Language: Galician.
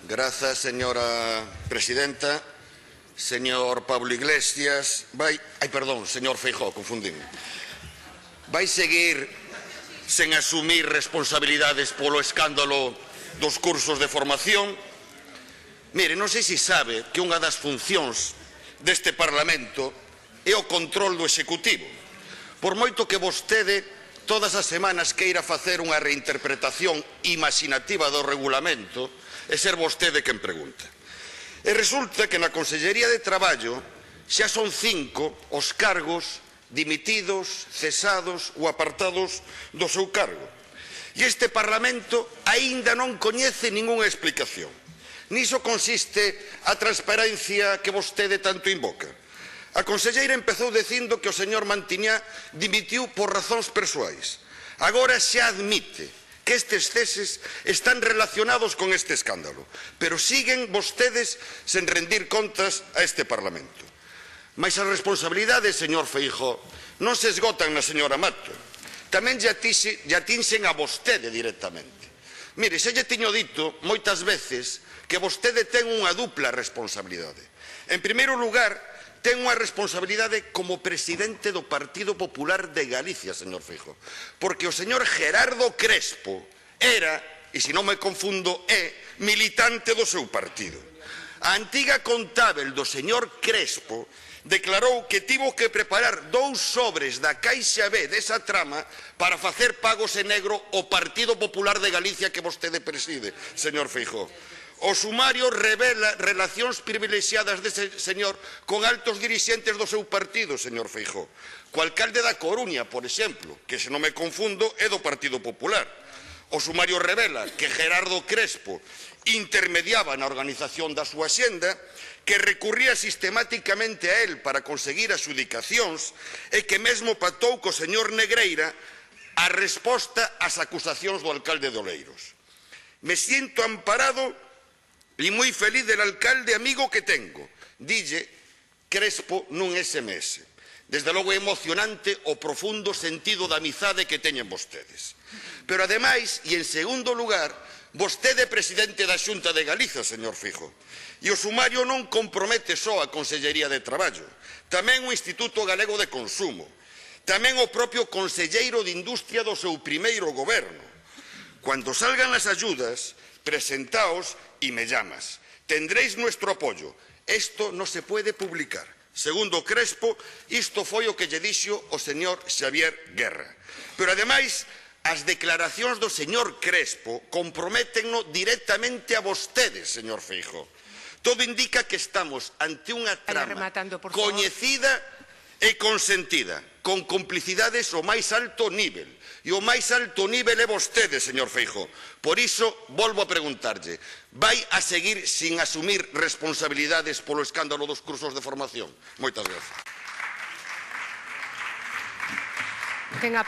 Grazas, señora presidenta. Señor Pablo Iglesias, señor Feijóo, confundime. Vai seguir sen asumir responsabilidades polo escándalo dos cursos de formación? Mire, non sei se sabe que unha das funcións deste Parlamento é o control do Executivo. Por moito que vostede todas as semanas queira facer unha reinterpretación imaginativa do regulamento, é ser vostede quen pregunta. E resulta que na Consellería de Traballo xa son 5 os cargos dimitidos, cesados ou apartados do seu cargo. E este Parlamento aínda non coñece ningunha explicación. Niso consiste a transparencia que vostede tanto invoca. A conselleira empezou dicindo que o señor Mantiñá dimitiu por razóns persoais. Agora xa admite que estes ceses están relacionados con este escándalo, pero siguen vostedes sen rendir contas a este Parlamento. Mais as responsabilidades, señor Feijóo, non se esgotan na señora Mato, tamén lle atinxen a vostede directamente. Mire, xa lle tiño dito moitas veces que vostede ten unha dupla responsabilidade. En primeiro lugar, ten unha responsabilidade como presidente do Partido Popular de Galicia, señor Feijóo, porque o señor Gerardo Crespo era, e se non me confundo, é militante do seu partido. A antiga contábel do señor Crespo declarou que tivo que preparar 2 sobres da Caixa B desa trama para facer pagos en negro ao Partido Popular de Galicia que vostede preside, señor Feijóo. O sumario revela relacións privilexiadas dese señor con altos dirixentes do seu partido, señor Feijóo. Co alcalde da Coruña, por exemplo, que se non me confundo é do Partido Popular. O sumario revela que Gerardo Crespo intermediaba na organización da súa xenda, que recurría sistemáticamente a él para conseguir adxudicacións e que mesmo patou co señor Negreira a resposta ás acusacións do alcalde de Oleiros. Me siento amparado e moi feliz del alcalde amigo que tengo, dille Crespo nun SMS. Desde logo é emocionante o profundo sentido da amizade que teñen vostedes. Pero ademais, e en segundo lugar, vostede é presidente da Xunta de Galiza, señor Feijóo, e o sumario non compromete só a Consellería de Traballo, tamén o Instituto Galego de Consumo, tamén o propio conselleiro de Industria do seu primeiro goberno. Cando salgan as ayudas, presentaos y me llamas. Tendréis nuestro apoyo. Esto no se puede publicar. Segundo Crespo, isto foi o que lle dixo o señor Xavier Guerra. Pero ademais, as declaracións do señor Crespo comprométenno directamente a vostedes, señor Feijóo. Todo indica que estamos ante unha trama coñecida e consentida, con complicidades ao máis alto nivel. E o máis alto nivel é vostede, señor Feijóo. Por iso, volvo a preguntarlle, vai a seguir sin asumir responsabilidades polo escándalo dos cursos de formación? Moitas grazas.